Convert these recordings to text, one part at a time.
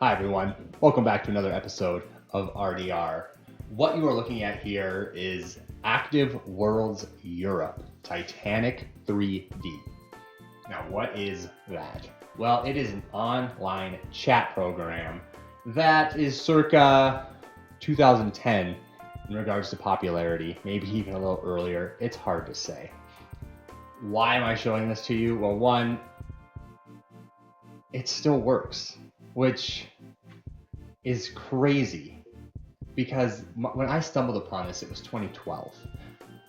Hi everyone, welcome back to another episode of RDR. What you are looking at here is Active Worlds Europe, Titanic 3D. Now what is that? Well, it is an online chat program that is circa 2010 in regards to popularity, maybe even a little earlier. It's hard to say. Why am I showing this to you? Well, one, it still works, which is crazy because when I stumbled upon this, it was 2012,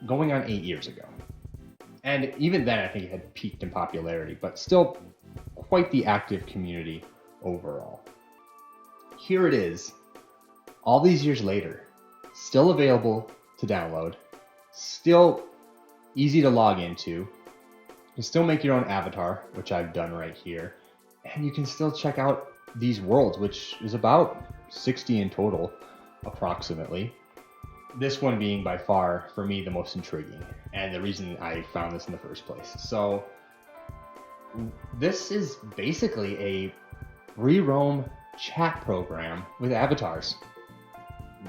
going on 8 years ago. And even then, I think it had peaked in popularity, but still quite the active community overall. Here it is, all these years later, still available to download, still easy to log into. You can still make your own avatar, which I've done right here, and you can still check out these worlds, which is about 60 in total, approximately. This one being by far, for me, the most intriguing, and the reason I found this in the first place. So, this is basically a free roam chat program with avatars.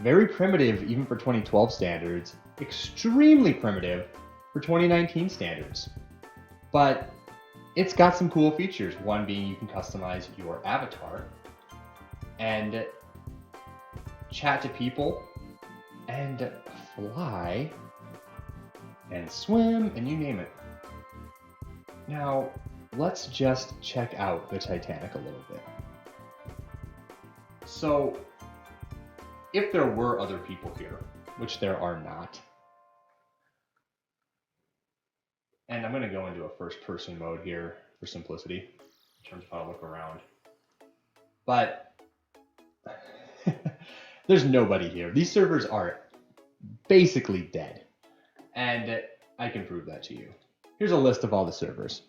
Very primitive, even for 2012 standards, extremely primitive for 2019 standards. But it's got some cool features, one being you can customize your avatar and chat to people and fly and swim and you name it. Now, let's just check out the Titanic a little bit. So, if there were other people here, which there are not, and I'm going to go into a first-person mode here for simplicity in terms of how to look around. But there's nobody here. These servers are basically dead. And I can prove that to you. Here's a list of all the servers.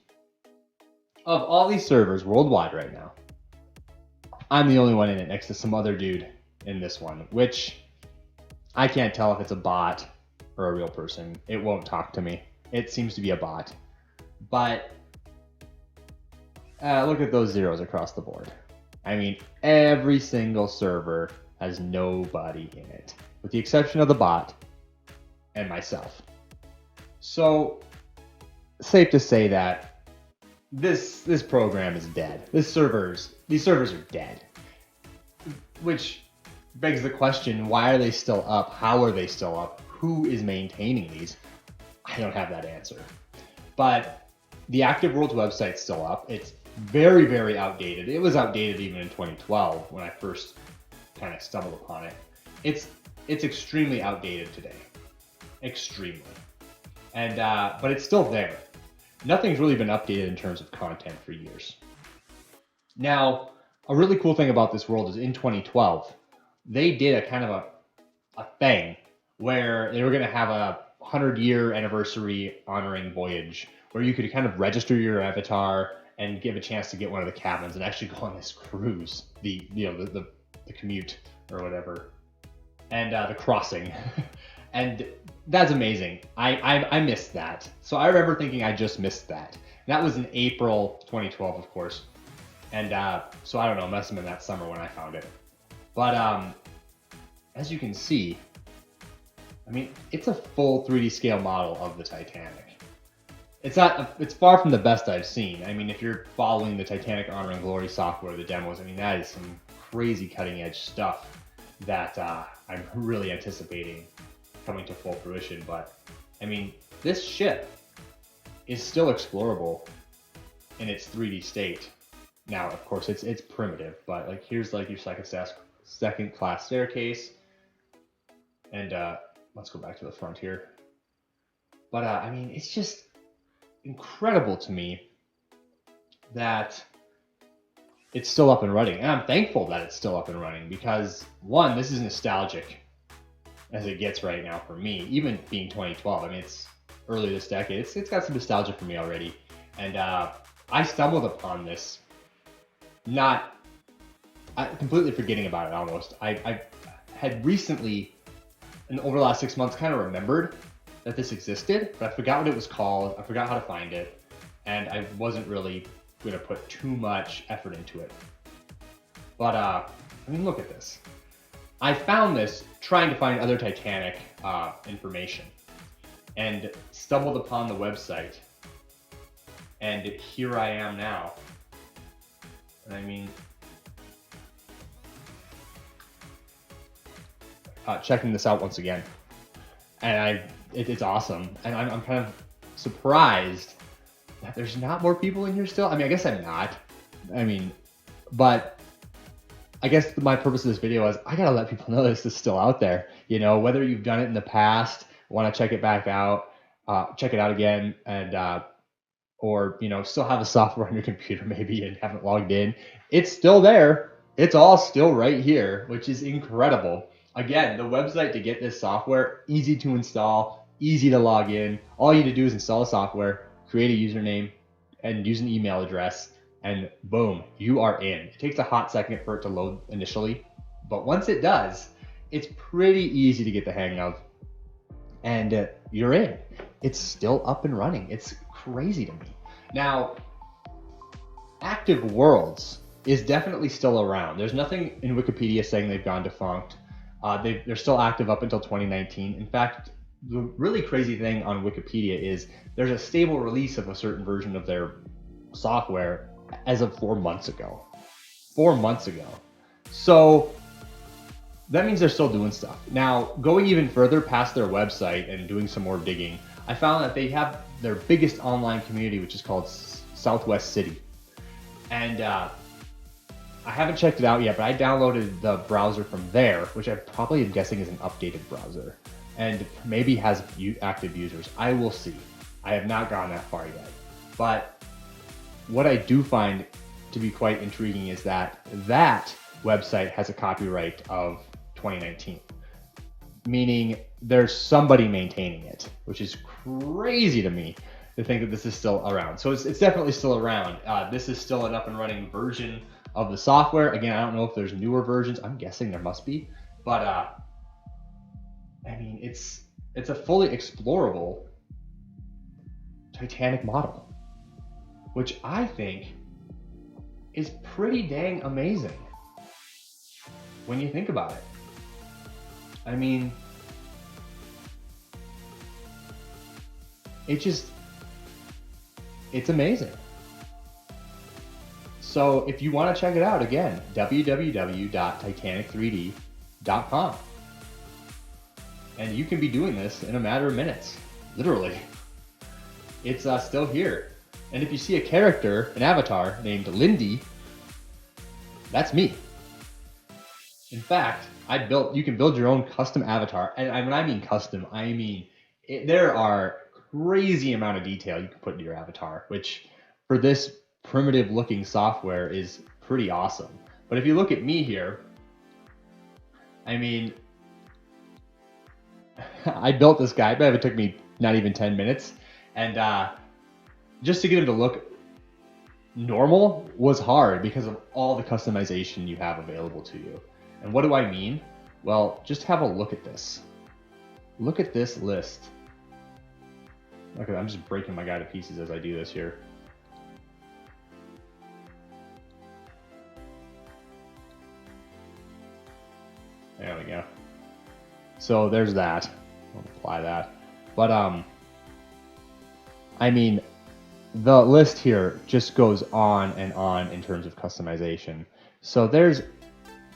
Of all these servers worldwide right now, I'm the only one in it next to some other dude in this one, which I can't tell if it's a bot or a real person. It won't talk to me. It seems to be a bot. But look at those zeros across the board. I mean, every single server has nobody in it, with the exception of the bot and myself. So, safe to say that this program is dead. These servers are dead. Which begs the question, why are they still up? How are they still up? Who is maintaining these? I don't have that answer. But the Active Worlds website's still up. It's very, very outdated. It was outdated even in 2012 when I first kind of stumbled upon it. It's extremely outdated today. Extremely. And but it's still there. Nothing's really been updated in terms of content for years. Now, a really cool thing about this world is in 2012, they did a kind of a thing where they were going to have a 100-year anniversary honoring voyage where you could kind of register your avatar and give a chance to get one of the cabins and actually go on this cruise, the commute or whatever, and the crossing. And that's amazing. I missed that. So I remember thinking I just missed that. And that was in April 2012, of course. And so I don't know, must have been that summer when I found it. But as you can see, I mean, it's a full 3D scale model of the Titanic. It's far from the best I've seen. I mean, if you're following the Titanic Honor and Glory software, the demos, I mean, that is some crazy cutting edge stuff that I'm really anticipating coming to full fruition. But I mean, this ship is still explorable in its 3D state. Now, of course, it's primitive, but like here's like your second class staircase, and let's go back to the front here. But I mean, it's just incredible to me that it's still up and running, and I'm thankful that it's still up and running because one, this is nostalgic as it gets right now for me, even being 2012. I mean, it's early this decade. It's got some nostalgia for me already, and I stumbled upon this. Completely forgetting about it almost. I had recently, and over the last 6 months, kind of remembered that this existed, but I forgot what it was called. I forgot how to find it, and I wasn't really going to put too much effort into it. But I mean, look at this. I found this trying to find other Titanic information and stumbled upon the website. And here I am now. And I mean, checking this out once again. And it's awesome. And I'm kind of surprised that there's not more people in here still. I mean, I guess I'm not. I mean, but I guess my purpose of this video is I gotta let people know this is still out there. You know, whether you've done it in the past, want to check it back out, check it out again, and or you know, still have the software on your computer maybe and haven't logged in, it's still there. It's all still right here, which is incredible. Again, the website to get this software, easy to install, easy to log in. All you need to do is install the software, create a username, and use an email address, and boom, you are in. It takes a hot second for it to load initially, but once it does, it's pretty easy to get the hang of, and you're in. It's still up and running. It's crazy to me. Now, Active Worlds is definitely still around. There's nothing in Wikipedia saying they've gone defunct. They're still active up until 2019. In fact, the really crazy thing on Wikipedia is there's a stable release of a certain version of their software as of 4 months ago. 4 months ago. So that means they're still doing stuff. Now, going even further past their website and doing some more digging, I found that they have their biggest online community, which is called Southwest City. And I haven't checked it out yet, but I downloaded the browser from there, which I probably am guessing is an updated browser and maybe has active users. I will see. I have not gone that far yet. But what I do find to be quite intriguing is that that website has a copyright of 2019, meaning there's somebody maintaining it, which is crazy to me to think that this is still around. So it's definitely still around. This is still an up and running version of the software. Again, I don't know if there's newer versions. I'm guessing there must be, but I mean, it's a fully explorable Titanic model, which I think is pretty dang amazing when you think about it. I mean, it's amazing. So if you want to check it out, again, www.titanic3d.com. And you can be doing this in a matter of minutes, literally. It's still here. And if you see a character, an avatar named Lindy, that's me. In fact, you can build your own custom avatar. And when I mean custom, I mean, there are crazy amount of detail you can put into your avatar, which for this primitive looking software is pretty awesome. But if you look at me here, I mean, I built this guy, but it took me not even 10 minutes. And just to get him to look normal was hard because of all the customization you have available to you. And what do I mean? Well, just have a look at this. Look at this list. Okay, I'm just breaking my guy to pieces as I do this here. There we go. So there's that. I'll apply that. But I mean, the list here just goes on and on in terms of customization. So there's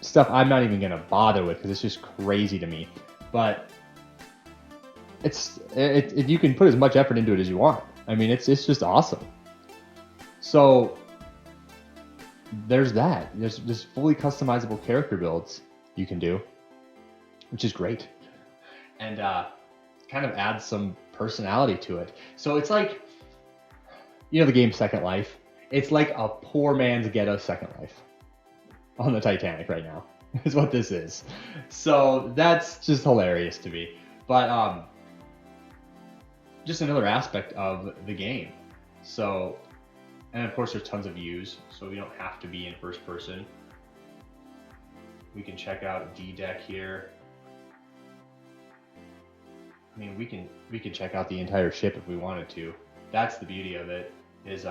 stuff I'm not even gonna bother with because it's just crazy to me. But you can put as much effort into it as you want. I mean, it's just awesome. So there's that. There's just fully customizable character builds you can do, which is great, and kind of adds some personality to it. So it's like, you know, the game Second Life. It's like a poor man's ghetto Second Life on the Titanic right now. Is what this is. So that's just hilarious to me. But just another aspect of the game. So, and of course there's tons of views, so we don't have to be in first person. We can check out D deck here. I mean, we can check out the entire ship if we wanted to. That's the beauty of it, is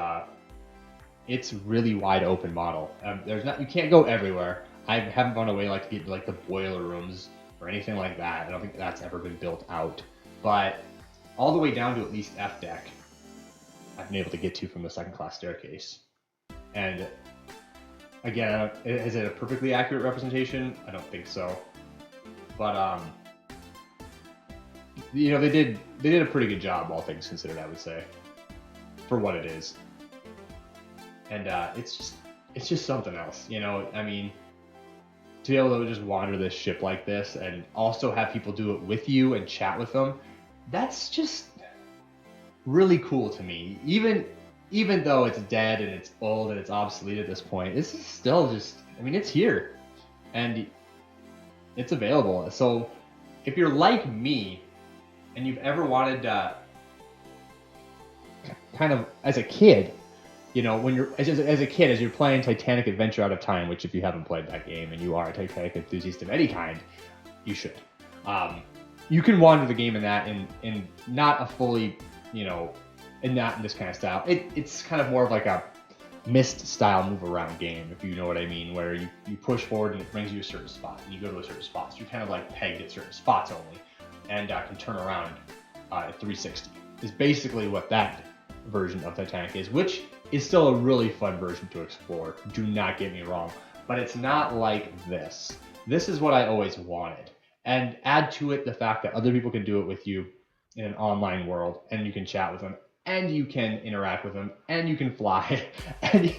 it's really wide open model. You can't go everywhere. I haven't found a way like to get like the boiler rooms or anything like that. I don't think that's ever been built out. But all the way down to at least F deck, I've been able to get to from the second class staircase. And again, is it a perfectly accurate representation? I don't think so. But you know, they did a pretty good job, all things considered, I would say, for what it is. And it's just something else, you know. I mean, to be able to just wander this ship like this and also have people do it with you and chat with them, that's just really cool to me. Even though it's dead and it's old and it's obsolete at this point, this is still just, I mean, it's here and it's available. So if you're like me and you've ever wanted to kind of, as a kid, you know, when you're as a kid, as you're playing Titanic Adventure Out of Time, which if you haven't played that game and you are a Titanic enthusiast of any kind, you should. You can wander the game in that in not a fully, you know, and not in this kind of style. It's kind of more of like a Myst style move around game, if you know what I mean, where you push forward and it brings you a certain spot and you go to a certain spot. So you're kind of like pegged at certain spots only and can turn around at 360 is basically what that version of Titanic is, which is still a really fun version to explore. Do not get me wrong, but it's not like this. This is what I always wanted. And add to it the fact that other people can do it with you in an online world and you can chat with them and you can interact with them and you can fly. And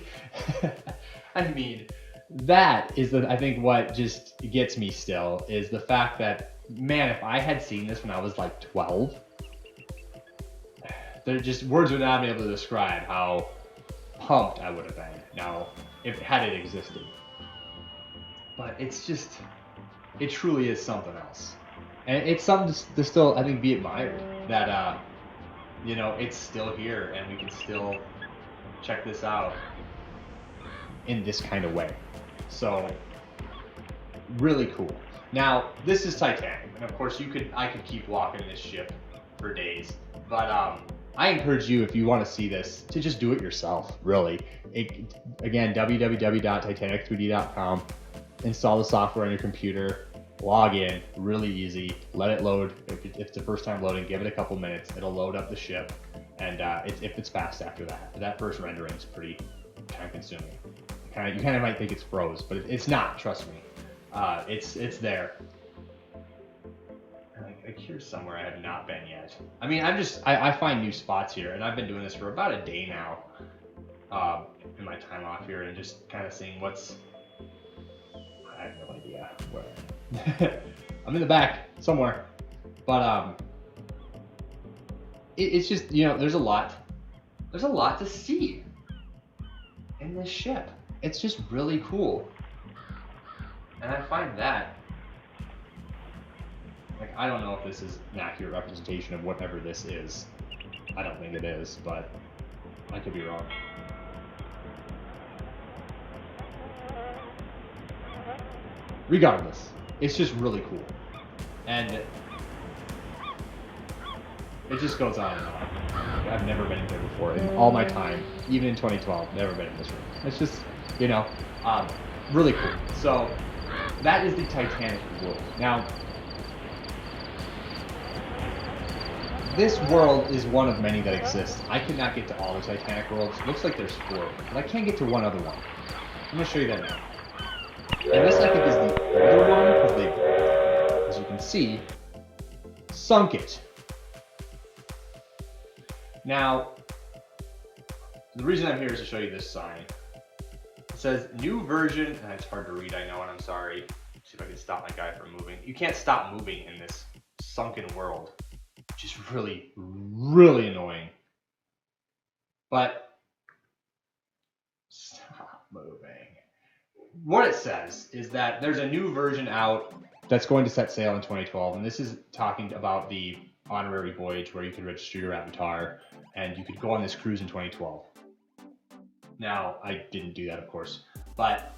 I mean, that is I think what just gets me still is the fact that, man, if I had seen this when I was like 12, there just words would not be able to describe how pumped I would have been now if had it existed. But it's just, it truly is something else, and it's something to still, I think, be admired that you know, it's still here and we can still check this out in this kind of way. So really cool. Now this is Titanic, and of course I could keep walking this ship for days, but I encourage you, if you want to see this, to just do it yourself, really. Again, www.titanic3d.com. Install the software on your computer, log in, really easy, let it load. If it's the first time loading, give it a couple minutes, it'll load up the ship, and if it's fast after that. But that first rendering is pretty time consuming. You kind of might think it's froze, but it's not, trust me. It's there. Like here's somewhere I have not been yet. I mean, I find new spots here, and I've been doing this for about a day now, in my time off here, and just kind of seeing what's. I have no idea where. I'm in the back somewhere, but it's just, you know, there's a lot to see in this ship. It's just really cool, and I find that. Like, I don't know if this is an accurate representation of whatever this is. I don't think it is, but I could be wrong. Regardless, it's just really cool. And it just goes on and on. I've never been in here before in all my time, even in 2012, never been in this room. It's just, you know, really cool. So that is the Titanic world. Now, this world is one of many that exists. I could not get to all the Titanic worlds. Looks like there's 4, but I can't get to one other one. I'm going to show you that now. And this, I think, is the older one, because they, as you can see, sunk it. Now, the reason I'm here is to show you this sign. It says, new version, and it's hard to read, I know, and I'm sorry. Let's see if I can stop my guy from moving. You can't stop moving in this sunken world. Which is really, really annoying. But stop moving. What it says is that there's a new version out that's going to set sail in 2012, and this is talking about the honorary voyage where you could register your avatar and you could go on this cruise in 2012. Now, I didn't do that, of course, but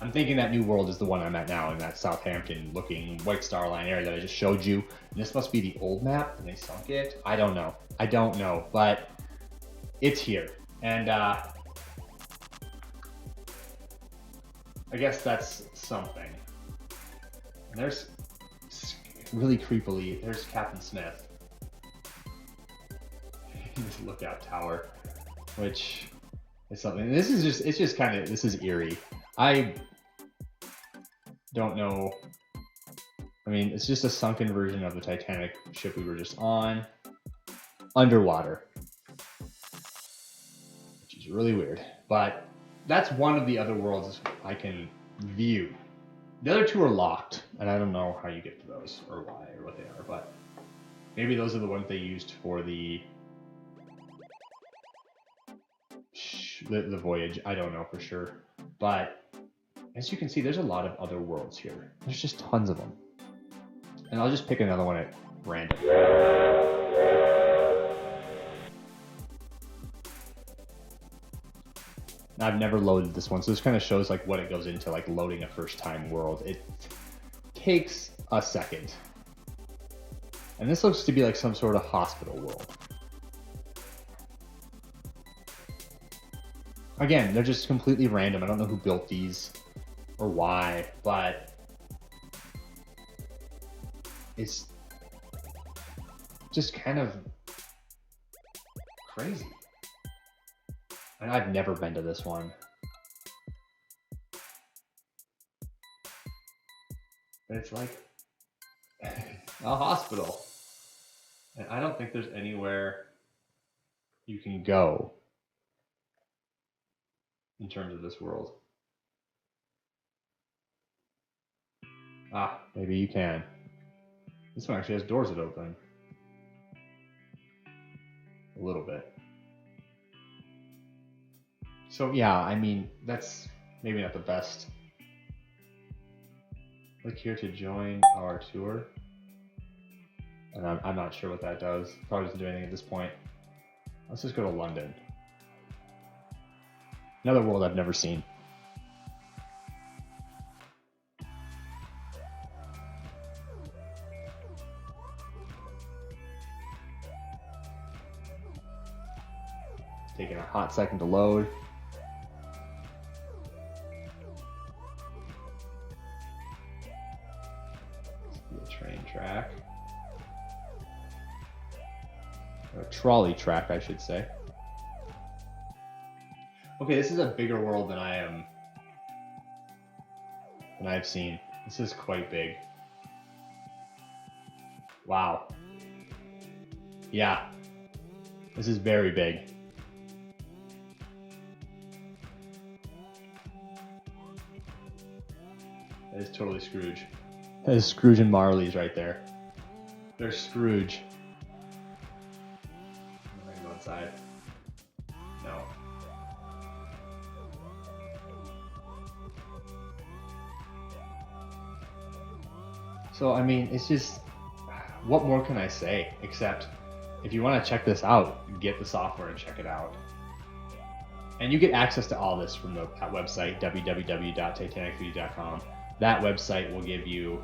I'm thinking that new world is the one I'm at now in that Southampton looking White Star Line area that I just showed you. And this must be the old map and they sunk it. I don't know, but it's here. And I guess that's something. And there's really creepily, there's Captain Smith. This lookout tower, which is something. This is just, it's just kind of, this is eerie. I don't know. I mean, it's just a sunken version of the Titanic ship we were just on, underwater, which is really weird. But that's one of the other worlds I can view. The other two are locked, and I don't know how you get to those or why or what they are, but maybe those are the ones they used for the voyage. I don't know for sure. But as you can see, there's a lot of other worlds here. There's just tons of them. And I'll just pick another one at random. I've never loaded this one, so this kind of shows like what it goes into, like loading a first time world. It takes a second. And this looks to be like some sort of hospital world. Again, they're just completely random. I don't know who built these or why, but it's just kind of crazy. And I've never been to this one. But it's like a hospital. And I don't think there's anywhere you can go in terms of this world. Ah, maybe you can. This one actually has doors that open. A little bit. So yeah, I mean, that's maybe not the best. Click here to join our tour. And I'm not sure what that does. Probably doesn't do anything at this point. Let's just go to London. Another world I've never seen. Taking a hot second to load. A train track. Or a trolley track, I should say. Okay, this is a bigger world than I've seen. This is quite big. Wow. Yeah. This is very big. That is totally Scrooge. That is Scrooge and Marley's right there. There's Scrooge. I'm gonna go inside. No. So, I mean, it's just, what more can I say? Except, if you want to check this out, get the software and check it out. And you get access to all this from that website, www.titanic3d.com. That website will give you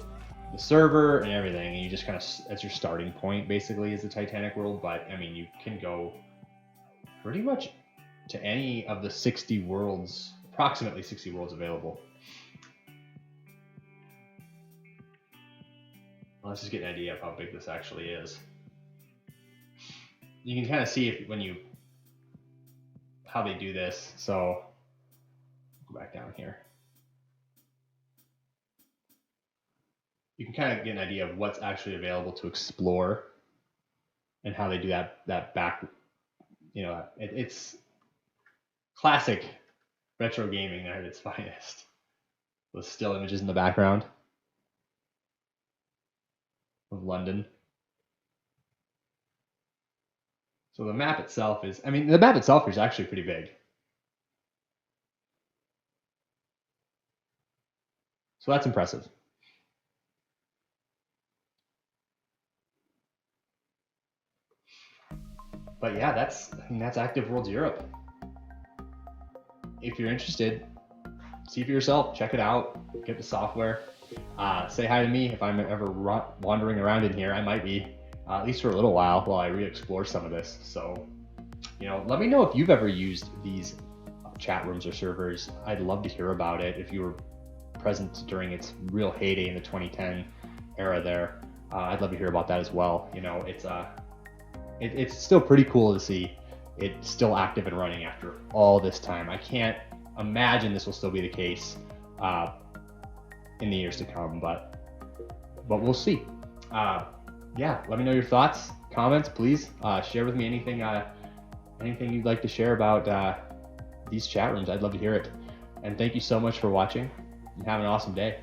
the server and everything, and you just kind of, that's your starting point, basically, is the Titanic world. But, I mean, you can go pretty much to any of the 60 worlds, approximately 60 worlds available. Let's just get an idea of how big this actually is. You can kind of see if how they do this. So go back down here. You can kind of get an idea of what's actually available to explore and how they do that back. You know, it's classic retro gaming at its finest. With still images in the background of London. So the map itself is, I mean, the map itself is actually pretty big. So that's impressive. But yeah, that's Active Worlds Europe. If you're interested, see for yourself, check it out, get the software. Say hi to me if I'm ever wandering around in here. I might be, at least for a little while I re-explore some of this. So, you know, let me know if you've ever used these chat rooms or servers. I'd love to hear about it. If you were present during its real heyday in the 2010 era there. I'd love to hear about that as well. You know, it's still pretty cool to see it still active and running after all this time. I can't imagine this will still be the case in the years to come, but we'll see. Yeah, let me know your thoughts, comments, please. Share with me anything you'd like to share about these chat rooms. I'd love to hear it. And thank you so much for watching, and have an awesome day.